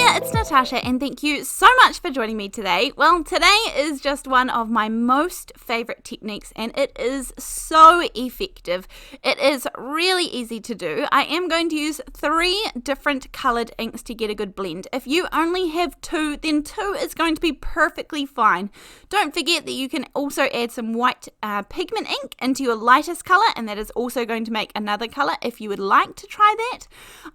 there, it's Natasha and thank you so much for joining me today. Well, today is just one of my most favorite techniques and it is so effective. It is really easy to do. I am going to use 3 different colored inks to get a good blend. If you only have 2, then 2 is going to be perfectly fine. Don't forget that you can also add some white pigment ink into your lightest color, and that is also going to make another color if you would like to try that.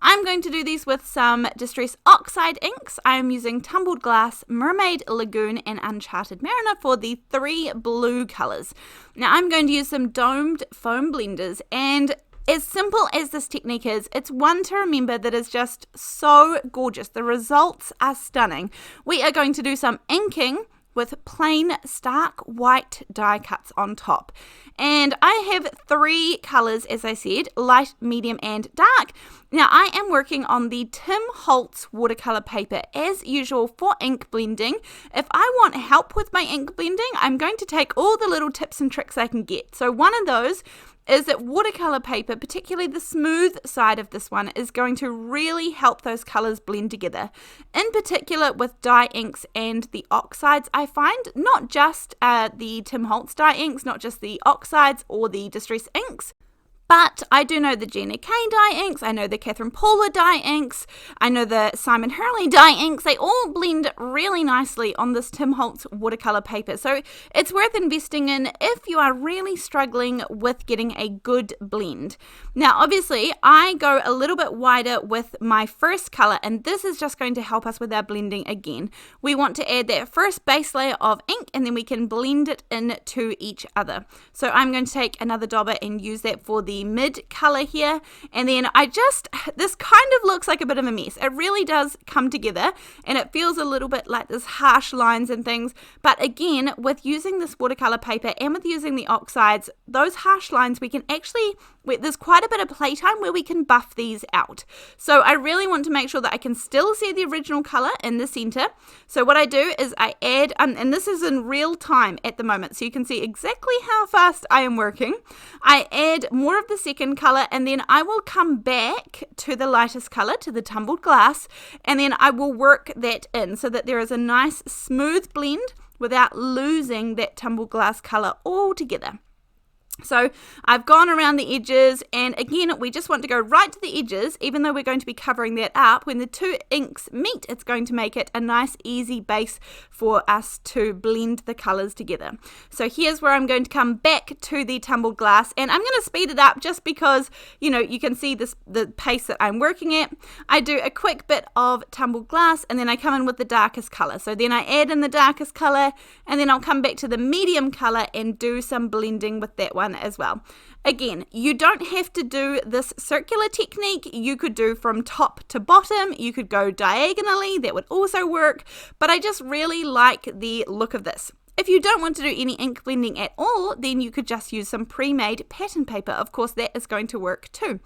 I'm going to do these with some Distress Oxide inks. I am using Tumbled Glass, Mermaid Lagoon, and Uncharted Mariner for the 3 blue colors. Now I'm going to use some domed foam blenders, and as simple as this technique is, it's one to remember that is just so gorgeous. The results are stunning. We are going to do some inking with plain stark white die cuts on top. And I have 3 colors, as I said, light, medium, and dark. Now I am working on the Tim Holtz watercolor paper as usual for ink blending. If I want help with my ink blending, I'm going to take all the little tips and tricks I can get. So one of those is that watercolor paper, particularly the smooth side of this one, is going to really help those colors blend together. In particular with dye inks and the oxides, I find, not just the Tim Holtz dye inks, not just the oxides or the Distress inks, but I do know the Gina K dye inks, I know the Catherine Paula dye inks, I know the Simon Hurley dye inks. They all blend really nicely on this Tim Holtz watercolor paper. So it's worth investing in if you are really struggling with getting a good blend. Now obviously I go a little bit wider with my first color, and this is just going to help us with our blending again. We want to add that first base layer of ink and then we can blend it into each other. So I'm going to take another dauber and use that for the mid color here, and then this kind of looks like a bit of a mess. It really does come together and it feels a little bit like this harsh lines and things, but again, with using this watercolor paper and with using the oxides, those harsh lines we can actually, there's quite a bit of playtime where we can buff these out. So I really want to make sure that I can still see the original color in the center. So what I do is I add, and this is in real time at the moment, so you can see exactly how fast I am working. I add more of the second color, and then I will come back to the lightest color, to the Tumbled Glass, and then I will work that in so that there is a nice smooth blend without losing that Tumbled Glass color altogether. So I've gone around the edges, and again we just want to go right to the edges. Even though we're going to be covering that up, when the 2 inks meet, it's going to make it a nice easy base for us to blend the colors together. So here's where I'm going to come back to the Tumbled Glass, and I'm going to speed it up just because, you know, you can see this, the pace that I'm working at. I do a quick bit of Tumbled Glass and then I come in with the darkest color. So then I add in the darkest color, and then I'll come back to the medium color and do some blending with that one as well. Again, you don't have to do this circular technique. You could do from top to bottom. You could go diagonally. That would also work. But I just really like the look of this. If you don't want to do any ink blending at all, then you could just use some pre-made pattern paper. Of course, that is going to work too.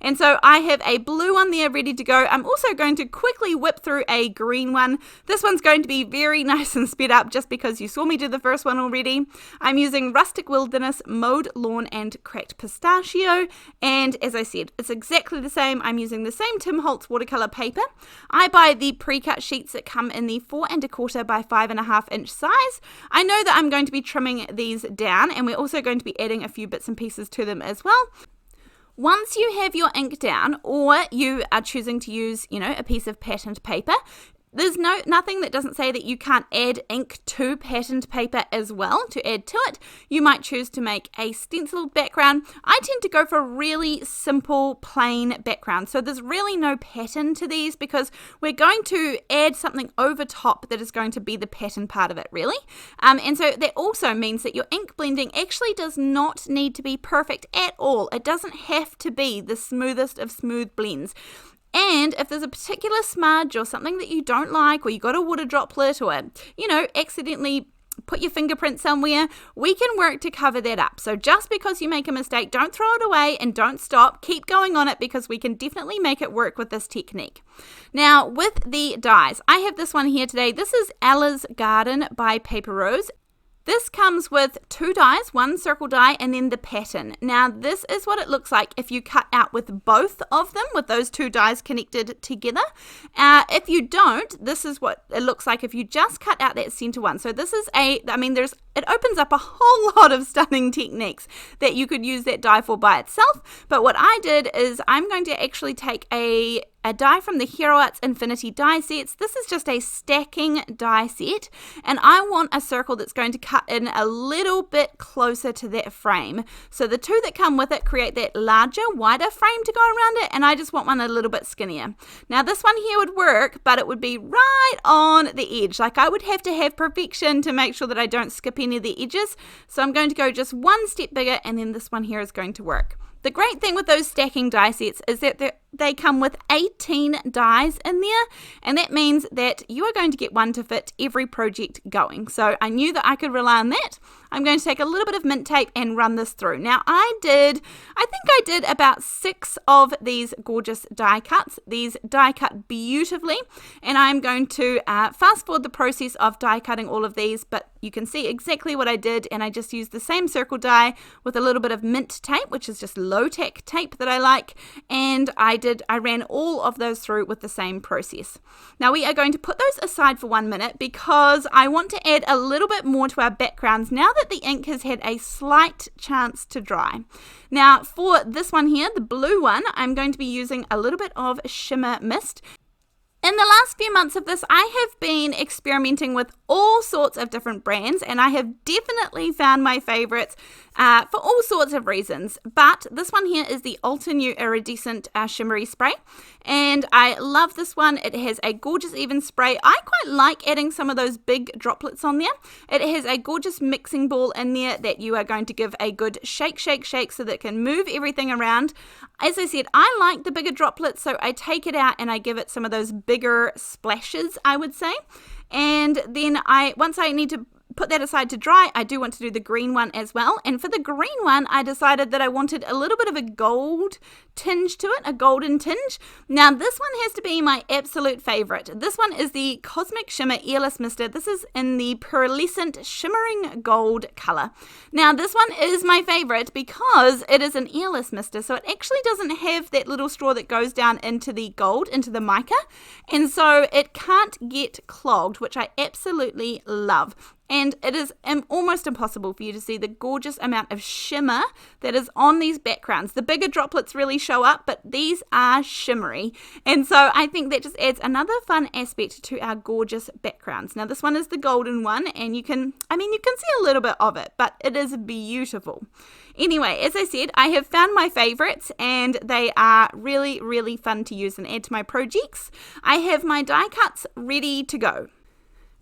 And so I have a blue one there ready to go. I'm also going to quickly whip through a green one. This one's going to be very nice and sped up just because you saw me do the first one already. I'm using Rustic Wilderness, Mowed Lawn, and Cracked Pistachio. And as I said, it's exactly the same. I'm using the same Tim Holtz watercolor paper. I buy the pre-cut sheets that come in the 4 1/4 by 5.5 inch size. I know that I'm going to be trimming these down, and we're also going to be adding a few bits and pieces to them as well. Once you have your ink down, or you are choosing to use, you know, a piece of patterned paper, there's nothing that doesn't say that you can't add ink to patterned paper as well to add to it. You might choose to make a stenciled background. I tend to go for a really simple, plain background. So there's really no pattern to these because we're going to add something over top that is going to be the pattern part of it, really. And so that also means that your ink blending actually does not need to be perfect at all. It doesn't have to be the smoothest of smooth blends. And if there's a particular smudge or something that you don't like, or you got a water droplet, or, you know, accidentally put your fingerprint somewhere, we can work to cover that up. So just because you make a mistake, don't throw it away and don't stop. Keep going on it because we can definitely make it work with this technique. Now, with the dies, I have this one here today. This is Ella's Garden by Paper Rose. This comes with 2 dies, 1 circle die and then the pattern. Now this is what it looks like if you cut out with both of them, with those 2 dies connected together. If you don't, this is what it looks like if you just cut out that center one. So this is it opens up a whole lot of stunning techniques that you could use that die for by itself. But what I did is I'm going to actually take a die from the Hero Arts Infinity die sets. This is just a stacking die set, and I want a circle that's going to cut in a little bit closer to that frame. So the 2 that come with it create that larger, wider frame to go around it, and I just want one a little bit skinnier. Now this one here would work, but it would be right on the edge. Like I would have to have perfection to make sure that I don't skip any of the edges. So I'm going to go just 1 step bigger, and then this one here is going to work. The great thing with those stacking die sets is that they come with 18 dies in there, and that means that you are going to get one to fit every project going. So I knew that I could rely on that. I'm going to take a little bit of mint tape and run this through. Now I think I did about 6 of these gorgeous die cuts. These die cut beautifully, and I'm going to fast forward the process of die cutting all of these, but you can see exactly what I did, and I just used the same circle die with a little bit of mint tape, which is just low-tack tape that I like, and I ran all of those through with the same process. Now we are going to put those aside for 1 minute because I want to add a little bit more to our backgrounds now that the ink has had a slight chance to dry. Now for this one here, the blue one, I'm going to be using a little bit of Shimmer Mist. In the last few months of this, I have been experimenting with all sorts of different brands, and I have definitely found my favorites for all sorts of reasons. But this one here is the Ultra New Iridescent Shimmery Spray, and I love this one. It has a gorgeous even spray. I quite like adding some of those big droplets on there. It has a gorgeous mixing ball in there that you are going to give a good shake, shake, shake so that it can move everything around. As I said, I like the bigger droplets, so I take it out and I give it some of those bigger splashes, I would say. And then once I need to put that aside to dry, I do want to do the green one as well. And for the green one, I decided that I wanted a little bit of a gold tinge to it, a golden tinge. Now this one has to be my absolute favorite. This one is the Cosmic Shimmer Airless Mister. This is in the Pearlescent Shimmering Gold color. Now this one is my favorite because it is an airless mister, so it actually doesn't have that little straw that goes down into the gold, into the mica, and so it can't get clogged, which I absolutely love. And it is almost impossible for you to see the gorgeous amount of shimmer that is on these backgrounds. The bigger droplets really show up, but these are shimmery. And so I think that just adds another fun aspect to our gorgeous backgrounds. Now this one is the golden one, and you can see a little bit of it, but it is beautiful. Anyway, as I said, I have found my favorites, and they are really, really fun to use and add to my projects. I have my die cuts ready to go.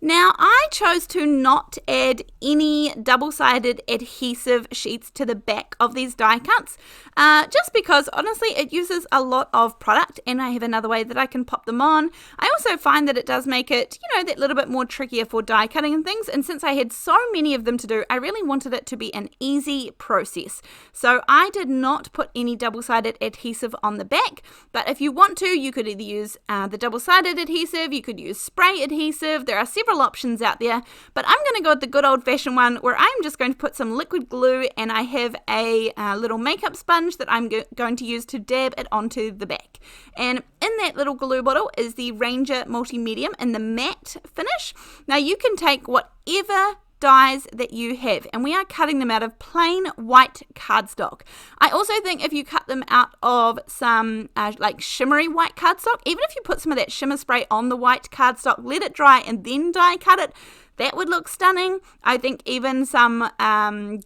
Now, I chose to not add any double-sided adhesive sheets to the back of these die cuts, just because, honestly, it uses a lot of product, and I have another way that I can pop them on. I also find that it does make it, that little bit more trickier for die cutting and things, and since I had so many of them to do, I really wanted it to be an easy process. So I did not put any double-sided adhesive on the back, but if you want to, you could either use the double-sided adhesive, you could use spray adhesive. There are several options out there, but I'm going to go with the good old-fashioned one where I'm just going to put some liquid glue, and I have a little makeup sponge that I'm going to use to dab it onto the back. And in that little glue bottle is the Ranger Multi-Medium in the matte finish. Now you can take whatever dies that you have, and we are cutting them out of plain white cardstock. I also think if you cut them out of some like shimmery white cardstock, even if you put some of that shimmer spray on the white cardstock, let it dry and then die cut it, that would look stunning. I think even some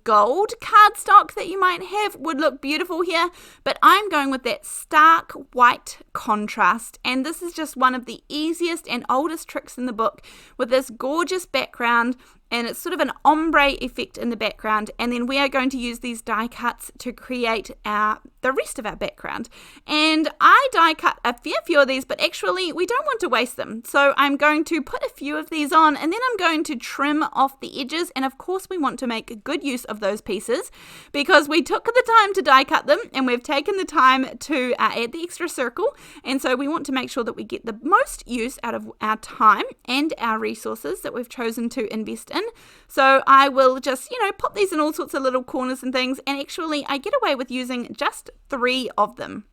gold cardstock that you might have would look beautiful here, but I'm going with that stark white contrast, and this is just one of the easiest and oldest tricks in the book with this gorgeous background, and it's sort of an ombre effect in the background, and then we are going to use these die cuts to create the rest of our background. And I die cut a fair few of these, but actually we don't want to waste them, so I'm going to put a few of these on, and then I'm going to trim off the edges. And of course we want to make good use of those pieces because we took the time to die cut them, and we've taken the time to add the extra circle, and so we want to make sure that we get the most use out of our time and our resources that we've chosen to invest in. in. So I will just, pop these in all sorts of little corners and things, and actually I get away with using just 3 of them.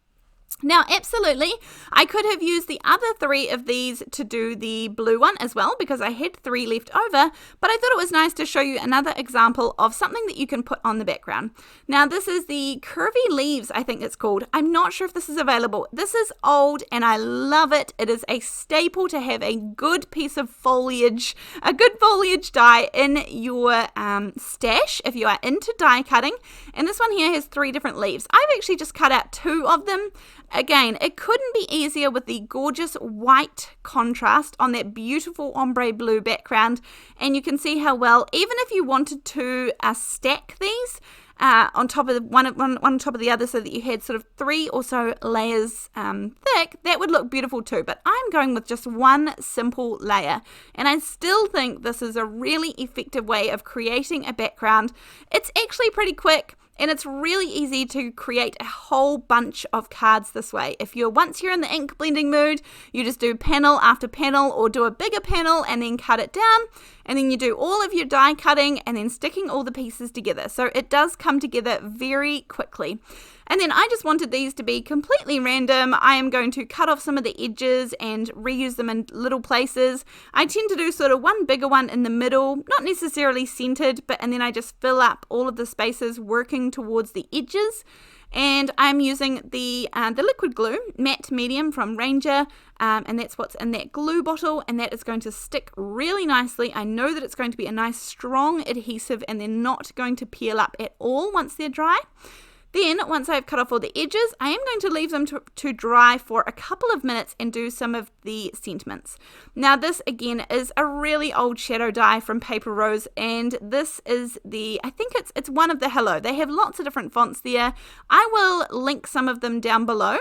Now, absolutely, I could have used the other 3 of these to do the blue one as well, because I had 3 left over, but I thought it was nice to show you another example of something that you can put on the background. Now, this is the Curvy Leaves, I think it's called. I'm not sure if this is available. This is old and I love it. It is a staple to have a good piece of foliage, a good foliage die in your stash if you are into die cutting. And this one here has 3 different leaves. I've actually just cut out 2 of them. Again, it couldn't be easier with the gorgeous white contrast on that beautiful ombre blue background, and you can see how well, even if you wanted to stack these on top of one on top of the other, so that you had sort of 3 or so layers thick, that would look beautiful too. But I'm going with just one simple layer, and I still think this is a really effective way of creating a background. It's actually pretty quick. And it's really easy to create a whole bunch of cards this way. Once you're in the ink blending mood, you just do panel after panel, or do a bigger panel and then cut it down. And then you do all of your die cutting and then sticking all the pieces together. So it does come together very quickly. And then I just wanted these to be completely random. I am going to cut off some of the edges and reuse them in little places. I tend to do sort of one bigger one in the middle, not necessarily centered, and then I just fill up all of the spaces working towards the edges. And I'm using the liquid glue, matte medium from Ranger, and that's what's in that glue bottle, and that is going to stick really nicely. I know that it's going to be a nice strong adhesive, and they're not going to peel up at all once they're dry. Then, once I've cut off all the edges, I am going to leave them to dry for a couple of minutes and do some of the sentiments. Now, this again is a really old shadow die from Paper Rose, and this is I think it's one of the Hello. They have lots of different fonts there. I will link some of them down below.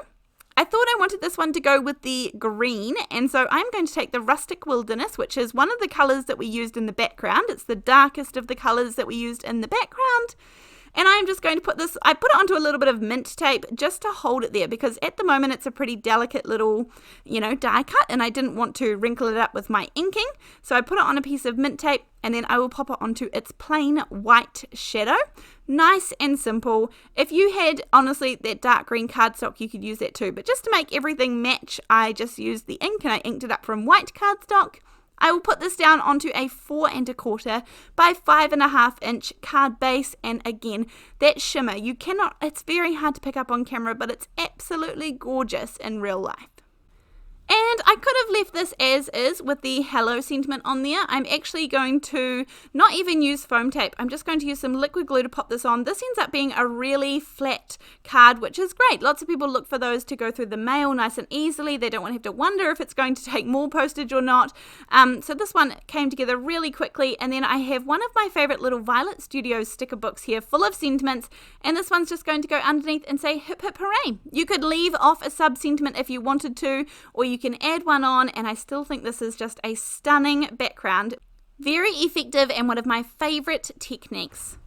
I thought I wanted this one to go with the green, and so I'm going to take the Rustic Wilderness, which is one of the colours that we used in the background. It's the darkest of the colours that we used in the background. And I'm just going to I put it onto a little bit of mint tape just to hold it there, because at the moment it's a pretty delicate little, die cut, and I didn't want to wrinkle it up with my inking. So I put it on a piece of mint tape, and then I will pop it onto its plain white shadow. Nice and simple. If you had, honestly, that dark green cardstock, you could use that too. But just to make everything match, I just used the ink, and I inked it up from white cardstock. I will put this down onto a 4 1/4 by 5.5 inch card base, and again, that shimmer, it's very hard to pick up on camera, but it's absolutely gorgeous in real life. And I could have left this as is with the Hello sentiment on there. I'm actually going to not even use foam tape. I'm just going to use some liquid glue to pop this on. This ends up being a really flat card, which is great. Lots of people look for those to go through the mail nice and easily. They don't want to have to wonder if it's going to take more postage or not. So this one came together really quickly. And then I have one of my favorite little Violet Studios sticker books here full of sentiments. And this one's just going to go underneath and say hip hip hooray. You could leave off a sub sentiment if you wanted to, or you can add one on, and I still think this is just a stunning background. Very effective and one of my favorite techniques.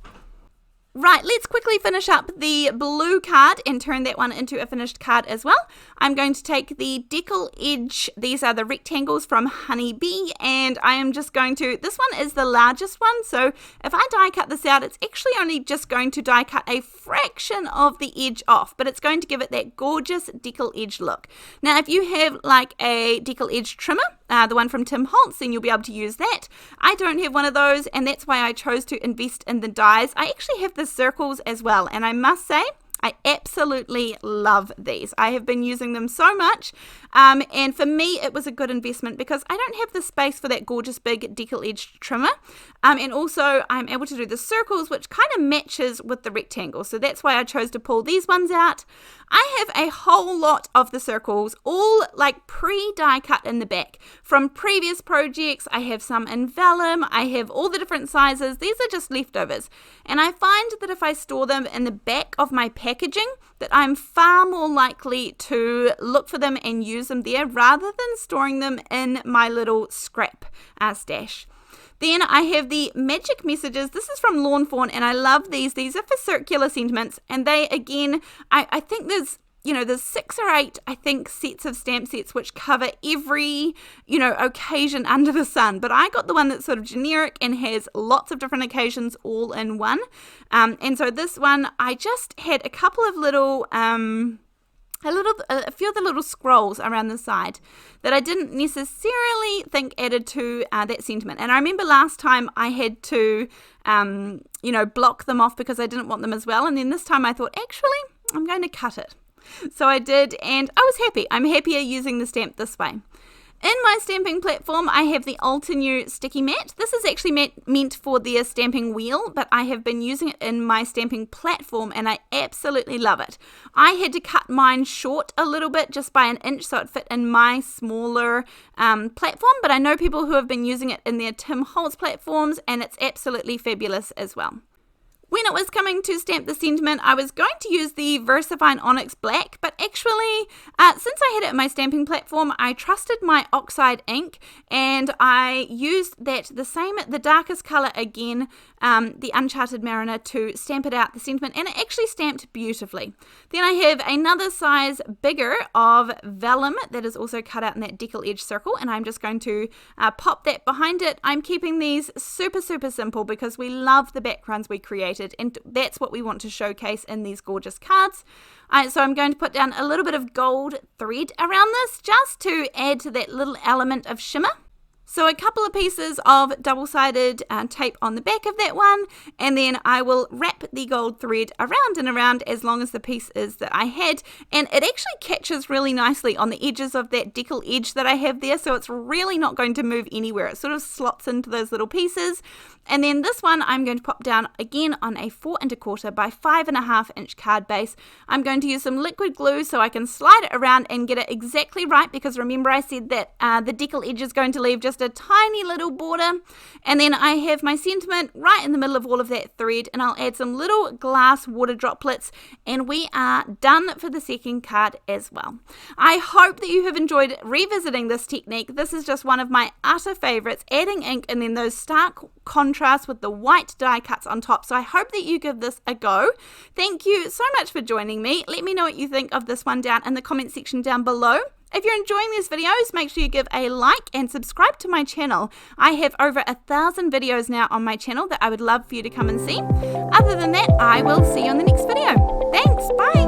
Right, let's quickly finish up the blue card and turn that one into a finished card as well. I'm going to take the Deckle Edge, these are the rectangles from Honeybee, and I am just going to, this one is the largest one, so if I die cut this out, it's actually only just going to die cut a fraction of the edge off, but it's going to give it that gorgeous Deckle Edge look. Now, if you have like a Deckle Edge trimmer, the one from Tim Holtz, then you'll be able to use that. I don't have one of those, and that's why I chose to invest in the dies. I actually have the circles as well, and I must say, I absolutely love these. I have been using them so much, and for me it was a good investment because I don't have the space for that gorgeous big Deckle Edge trimmer, and also I'm able to do the circles, which kind of matches with the rectangle, so that's why I chose to pull these ones out. I have a whole lot of the circles, all like pre-die cut in the back from previous projects. I have some in vellum, I have all the different sizes. These are just leftovers, and I find that if I store them in the back of my packaging, that I'm far more likely to look for them and use them there rather than storing them in my little scrap stash. Then I have the Magic Messages. This is from Lawn Fawn, and I love these. These are for circular sentiments, and they, again, I think there's there's 6 or 8, I think, sets of stamp sets which cover every, occasion under the sun. But I got the one that's sort of generic and has lots of different occasions all in one. And so this one, I just had a couple of little, a few of the little scrolls around the side that I didn't necessarily think added to that sentiment. And I remember last time I had to, block them off because I didn't want them as well. And then this time I thought, actually, I'm going to cut it. So I did, and I was happy. I'm happier using the stamp this way. In my stamping platform, I have the Ultinew Sticky Mat. This is actually meant for their stamping wheel, but I have been using it in my stamping platform, and I absolutely love it. I had to cut mine short a little bit, just by 1 inch, so it fit in my smaller platform, but I know people who have been using it in their Tim Holtz platforms, and it's absolutely fabulous as well. When it was coming to stamp the sentiment, I was going to use the VersaFine Onyx Black, but actually, since I had it in my stamping platform, I trusted my oxide ink, and I used the darkest colour again, the Uncharted Mariner, to stamp it out, the sentiment, and it actually stamped beautifully. Then I have another size bigger of vellum that is also cut out in that Deckle edge circle, and I'm just going to pop that behind it. I'm keeping these super, super simple because we love the backgrounds we created, and that's what we want to showcase in these gorgeous cards. So I'm going to put down a little bit of gold thread around this just to add to that little element of shimmer. So a couple of pieces of double-sided tape on the back of that one, and then I will wrap the gold thread around and around as long as the piece is that I had, and it actually catches really nicely on the edges of that Deckle edge that I have there, so it's really not going to move anywhere. It sort of slots into those little pieces. And then this one I'm going to pop down again on a 4 1/4 by 5.5 inch card base. I'm going to use some liquid glue so I can slide it around and get it exactly right, because remember I said that the Deckle edge is going to leave just a tiny little border. And then I have my sentiment right in the middle of all of that thread, and I'll add some little glass water droplets, and we are done for the second card as well. I hope that you have enjoyed revisiting this technique. This is just one of my utter favorites, adding ink and then those stark contrast with the white die cuts on top. So I hope that you give this a go. Thank you so much for joining me. Let me know what you think of this one down in the comment section down below. If you're enjoying these videos, make sure you give a like and subscribe to my channel. I have over 1,000 videos now on my channel that I would love for you to come and see. Other than that, I will see you on the next video. Thanks, bye!